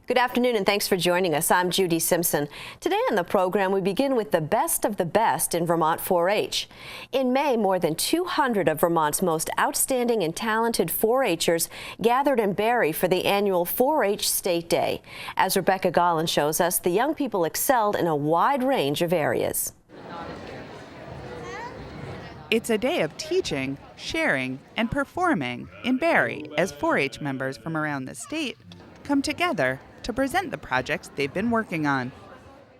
Good afternoon and thanks for joining us. I'm Judy Simpson. Today on the program we begin with the best of the best in Vermont 4-H. In May, more than 200 of Vermont's most outstanding and talented 4-H'ers gathered in Barre for the annual 4-H State Day. As Rebecca Gollin shows us, the young people excelled in a wide range of areas. It's a day of teaching, sharing, and performing in Barre as 4-H members from around the state come together to present the projects they've been working on.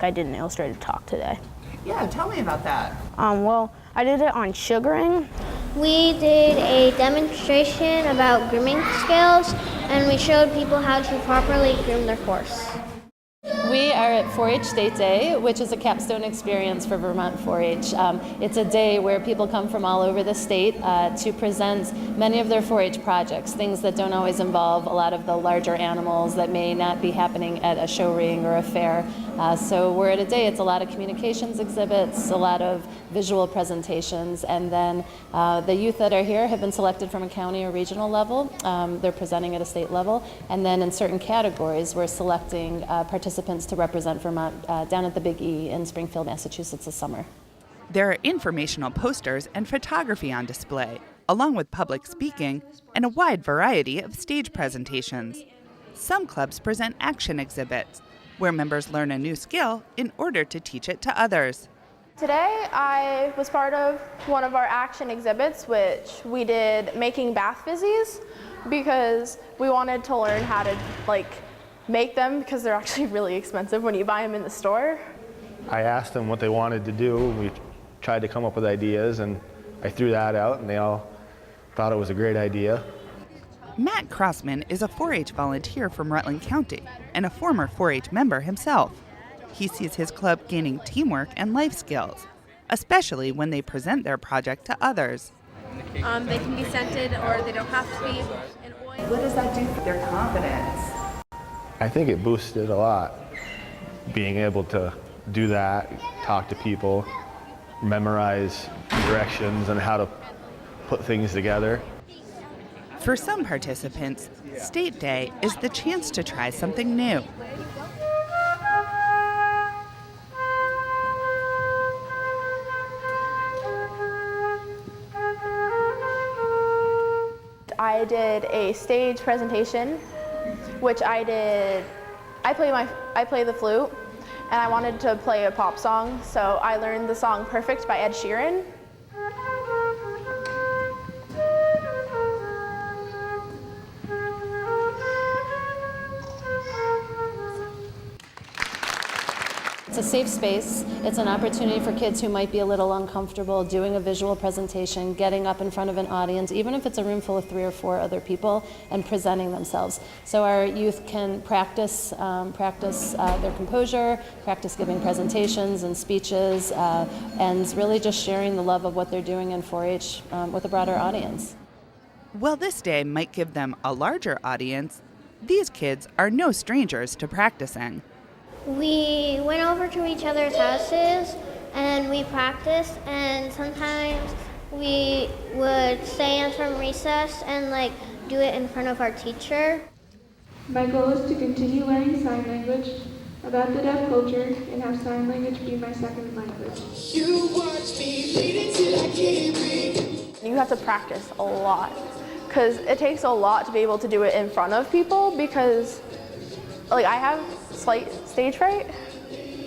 I did an illustrated talk today. Yeah, tell me about that. Well, I did it on sugaring. We did a demonstration about grooming skills, and we showed people how to properly groom their horse. We are at 4-H State Day, which is a capstone experience for Vermont 4-H. It's a day where people come from all over the state to present many of their 4-H projects, things that don't always involve a lot of the larger animals that may not be happening at a show ring or a fair. So we're at a day, it's a lot of communications exhibits, a lot of visual presentations, and then the youth that are here have been selected from a county or regional level. They're presenting at a state level, and then in certain categories we're selecting participants to represent Vermont down at the Big E in Springfield, Massachusetts this summer. There are informational posters and photography on display, along with public speaking and a wide variety of stage presentations. Some clubs present action exhibits, where members learn a new skill in order to teach it to others. Today I was part of one of our action exhibits, which we did making bath fizzies, because we wanted to learn how to make them, because they're actually really expensive when you buy them in the store. I asked them what they wanted to do. We tried to come up with ideas, and I threw that out, and they all thought it was a great idea. Matt Crossman is a 4-H volunteer from Rutland County and a former 4-H member himself. He sees his club gaining teamwork and life skills, especially when they present their project to others. They can be scented or they don't have to be in oil. What does that do for their confidence? I think it boosted a lot, being able to do that, talk to people, memorize directions and how to put things together. For some participants, State Day is the chance to try something new. I did a stage presentation, which I play the flute, and I wanted to play a pop song, so I learned the song Perfect by Ed Sheeran. It's a safe space. It's an opportunity for kids who might be a little uncomfortable doing a visual presentation, getting up in front of an audience, even if it's a room full of 3 or 4 other people, and presenting themselves. So our youth can practice their composure, practice giving presentations and speeches, and really just sharing the love of what they're doing in 4-H with a broader audience. While this day might give them a larger audience, these kids are no strangers to practicing. We went over to each other's houses and we practiced, and sometimes we would stay in from recess and do it in front of our teacher. My goal is to continue learning sign language about the deaf culture and have sign language be my second language. You watch me read it till I can't read. You have to practice a lot, because it takes a lot to be able to do it in front of people, because I have slight stage fright.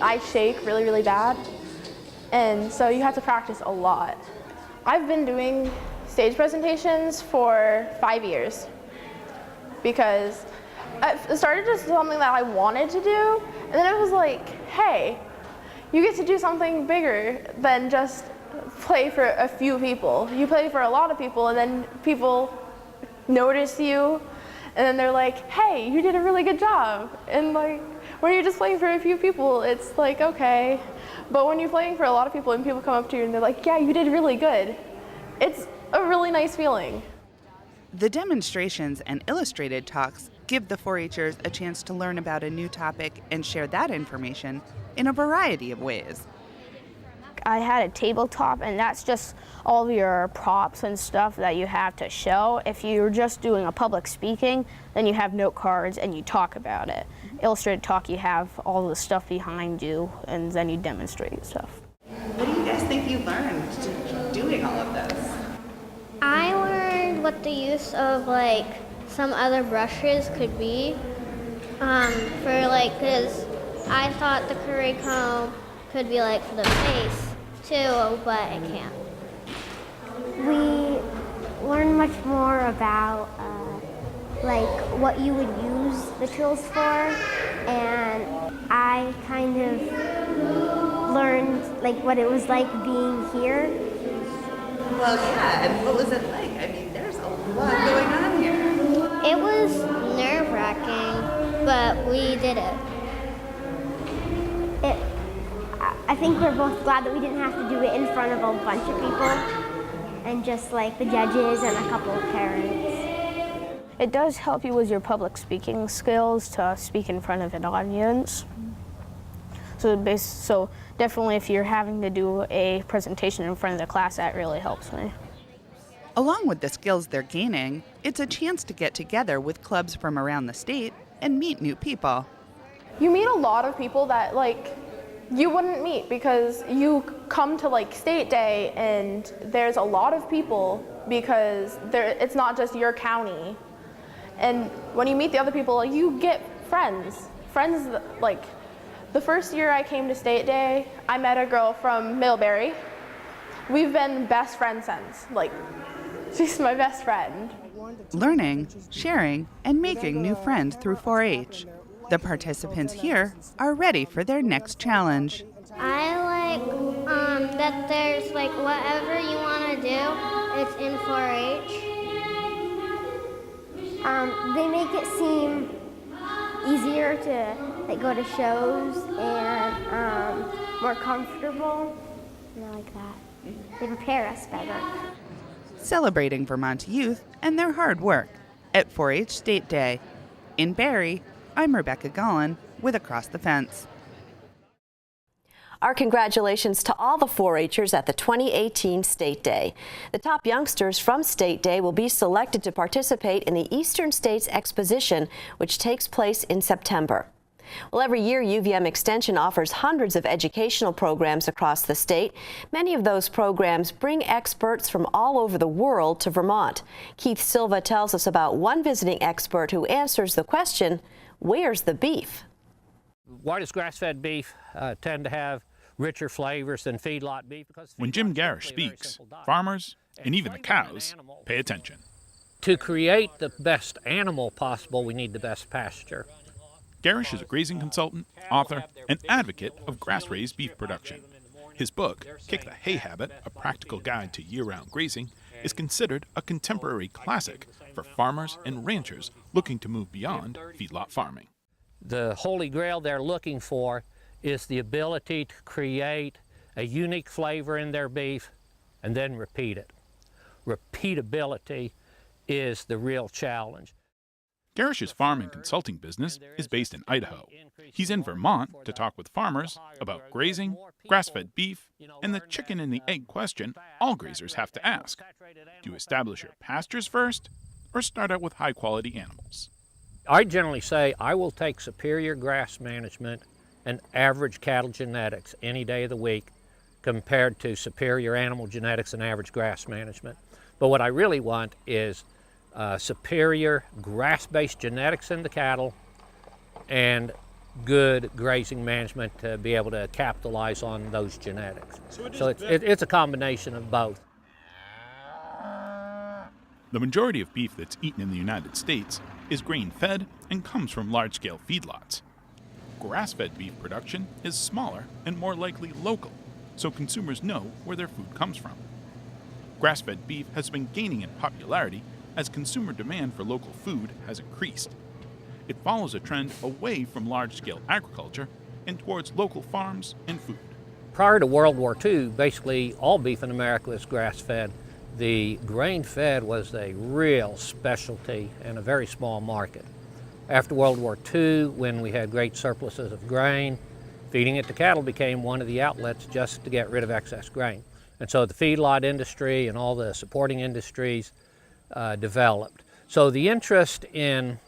I shake really, really bad. And so you have to practice a lot. I've been doing stage presentations for 5 years, because it started as something that I wanted to do, and then it was like, hey, you get to do something bigger than just play for a few people. You play for a lot of people, and then people notice you, and then they're like, hey, you did a really good job. And when you're just playing for a few people, it's like, okay. But when you're playing for a lot of people and people come up to you and they're like, yeah, you did really good, it's a really nice feeling. The demonstrations and illustrated talks give the 4-Hers a chance to learn about a new topic and share that information in a variety of ways. I had a tabletop, and that's just all of your props and stuff that you have to show. If you're just doing a public speaking, then you have note cards and you talk about it. Illustrated talk, you have all the stuff behind you, and then you demonstrate stuff. What do you guys think you learned doing all of this? I learned what the use of like some other brushes could be for like, because I thought the currycomb could be like for the face too, but it can't. We learned much more about like what you would use the tools for, and I kind of learned like what it was like being here. Well, yeah, and what was it like? I mean, there's a lot going on here. It was nerve-wracking, but we did it. I think we're both glad that we didn't have to do it in front of a bunch of people and just like the judges and a couple of parents. It does help you with your public speaking skills to speak in front of an audience. So definitely if you're having to do a presentation in front of the class, that really helps me. Along with the skills they're gaining, it's a chance to get together with clubs from around the state and meet new people. You meet a lot of people that like you wouldn't meet because you come to like state day and there's a lot of people because it's not just your county. And when you meet the other people, you get friends. Like the first year I came to state day, I met a girl from Middlebury. We've been best friends since. Like, she's my best friend. Learning, sharing, and making new friends through 4-H. The participants here are ready for their next challenge. I like that there's like whatever you want to do, it's in 4-H. They make it seem easier to like go to shows and more comfortable. And I like that. They prepare us better. Celebrating Vermont youth and their hard work at 4-H State Day. In Barrie, I'm Rebecca Gollin with Across the Fence. Our congratulations to all the 4-Hers at the 2018 State Day. The top youngsters from State Day will be selected to participate in the Eastern States Exposition, which takes place in September. Well, every year UVM Extension offers hundreds of educational programs across the state. Many of those programs bring experts from all over the world to Vermont. Keith Silva tells us about one visiting expert who answers the question, where's the beef? Why does grass-fed beef tend to have richer flavors than feedlot beef? When Jim Garish speaks, farmers and even the cows pay attention. To create the best animal possible, we need the best pasture. Garish is a grazing consultant, author, and advocate of grass-raised beef production. His book, Kick the Hay Habit, A Practical Guide to Year-Round Grazing, is considered a contemporary classic for farmers and ranchers looking to move beyond feedlot farming. The holy grail they're looking for is the ability to create a unique flavor in their beef and then repeat it. Repeatability is the real challenge. Garish's farm and consulting business is based in Idaho. He's in Vermont to talk with farmers about grazing, grass-fed beef, and the chicken and the egg question all grazers have to ask. Do you establish your pastures first, or start out with high-quality animals? I generally say I will take superior grass management and average cattle genetics any day of the week compared to superior animal genetics and average grass management. But what I really want is superior grass-based genetics in the cattle and good grazing management to be able to capitalize on those genetics. So it's a combination of both. The majority of beef that's eaten in the United States is grain-fed and comes from large-scale feedlots. Grass-fed beef production is smaller and more likely local, so consumers know where their food comes from. Grass-fed beef has been gaining in popularity as consumer demand for local food has increased. It follows a trend away from large-scale agriculture and towards local farms and food. Prior to World War II, basically all beef in America was grass-fed. The grain-fed was a real specialty and a very small market. After World War II, when we had great surpluses of grain, feeding it to cattle became one of the outlets just to get rid of excess grain. And so the feedlot industry and all the supporting industries developed. So the interest in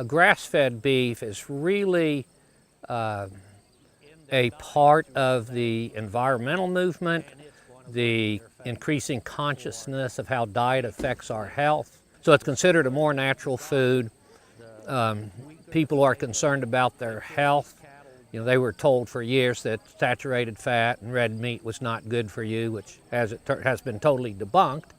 grass-fed beef is really a part of the environmental movement, the increasing consciousness of how diet affects our health. So it's considered a more natural food. People are concerned about their health. You know, they were told for years that saturated fat and red meat was not good for you, which has been totally debunked.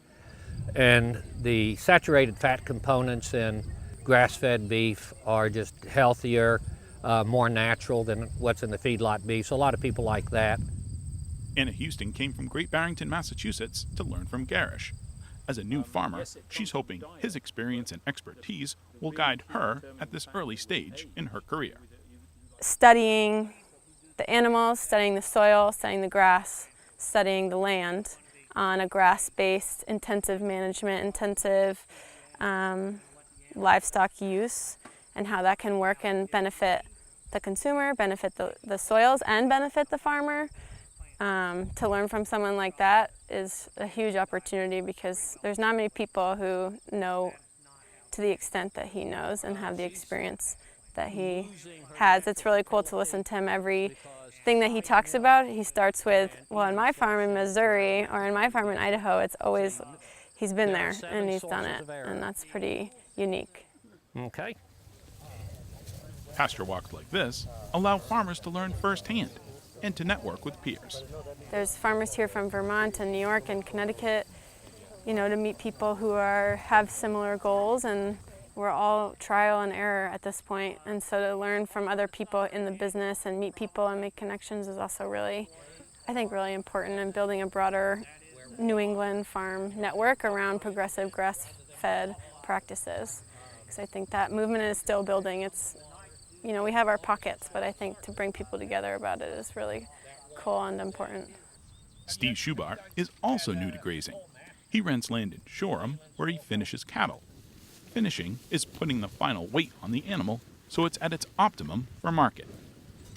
And the saturated fat components in grass-fed beef are just healthier, more natural than what's in the feedlot beef. So a lot of people like that. Anna Houston came from Great Barrington, Massachusetts to learn from Garish. As a new farmer, she's hoping his experience and expertise will guide her at this early stage in her career. Studying the animals, studying the soil, studying the grass, studying the land on a grass-based intensive management, intensive livestock use, and how that can work and benefit the consumer, benefit the soils, and benefit the farmer. To learn from someone like that is a huge opportunity because there's not many people who know to the extent that he knows and have the experience that he has. It's really cool to listen to him. Everything that he talks about, he starts with, well, in my farm in Missouri or in my farm in Idaho, it's always, he's been there and he's done it, and that's pretty unique. Okay. Pasture walks like this allow farmers to learn firsthand and to network with peers. There's farmers here from Vermont and New York and Connecticut, you know, to meet people who have similar goals, and we're all trial and error at this point. And so to learn from other people in the business and meet people and make connections is also really, I think, really important in building a broader New England farm network around progressive grass-fed practices. Because I think that movement is still building. It's, you know, we have our pockets, but I think to bring people together about it is really cool and important. Steve Schubart is also new to grazing. He rents land in Shoreham where he finishes cattle. Finishing is putting the final weight on the animal so it's at its optimum for market.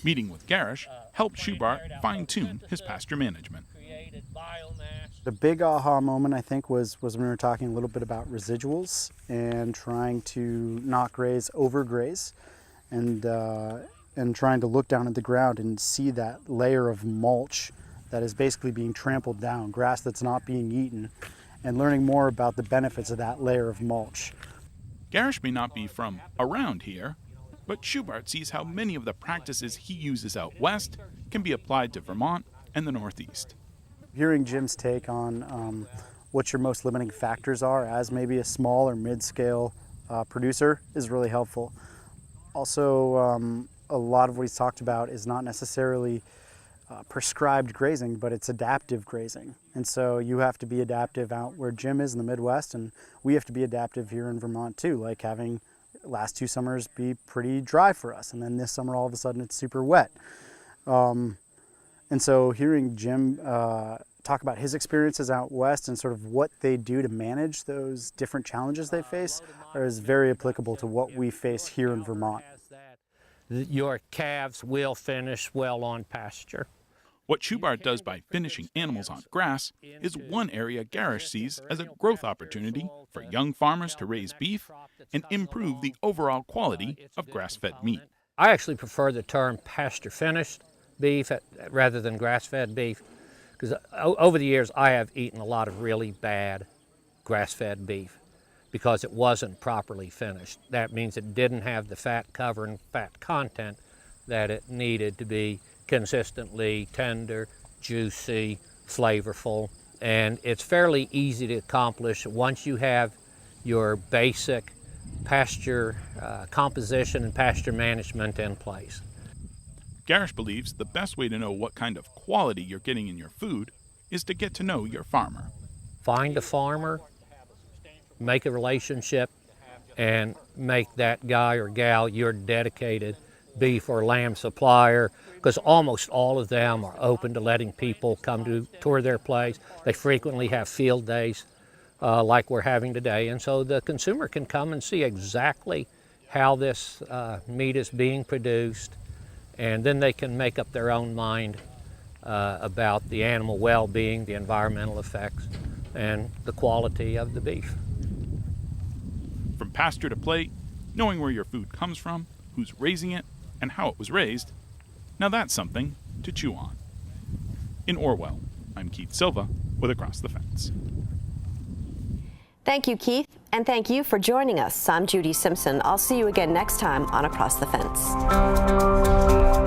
Meeting with Garish helped Schubart fine-tune his pasture management. The big aha moment, I think, was when we were talking a little bit about residuals and trying to not graze, overgraze. And trying to look down at the ground and see that layer of mulch that is basically being trampled down, grass that's not being eaten, and learning more about the benefits of that layer of mulch. Garish may not be from around here, but Schubart sees how many of the practices he uses out west can be applied to Vermont and the Northeast. Hearing Jim's take on what your most limiting factors are as maybe a small or mid-scale producer is really helpful. Also, a lot of what he's talked about is not necessarily prescribed grazing, but it's adaptive grazing. And so you have to be adaptive out where Jim is in the Midwest, and we have to be adaptive here in Vermont too, like having last 2 summers be pretty dry for us, and then this summer all of a sudden it's super wet. And so hearing Jim talk about his experiences out west and sort of what they do to manage those different challenges they face is very applicable to what we face here in Vermont. Your calves will finish well on pasture. What Schubart does by finishing animals on grass is one area Garish sees as a growth opportunity for young farmers to raise beef and improve the overall quality of grass-fed meat. I actually prefer the term pasture-finished beef rather than grass-fed beef, because over the years I have eaten a lot of really bad grass-fed beef because it wasn't properly finished. That means it didn't have the fat cover and fat content that it needed to be consistently tender, juicy, flavorful, and it's fairly easy to accomplish once you have your basic pasture composition and pasture management in place. Garish believes the best way to know what kind of quality you're getting in your food is to get to know your farmer. Find a farmer, make a relationship, and make that guy or gal your dedicated beef or lamb supplier, because almost all of them are open to letting people come to tour their place. They frequently have field days like we're having today, and so the consumer can come and see exactly how this meat is being produced, and then they can make up their own mind about the animal well-being, the environmental effects, and the quality of the beef. From pasture to plate, knowing where your food comes from, who's raising it, and how it was raised, now that's something to chew on. In Orwell, I'm Keith Silva with Across the Fence. Thank you, Keith, and thank you for joining us. I'm Judy Simpson. I'll see you again next time on Across the Fence.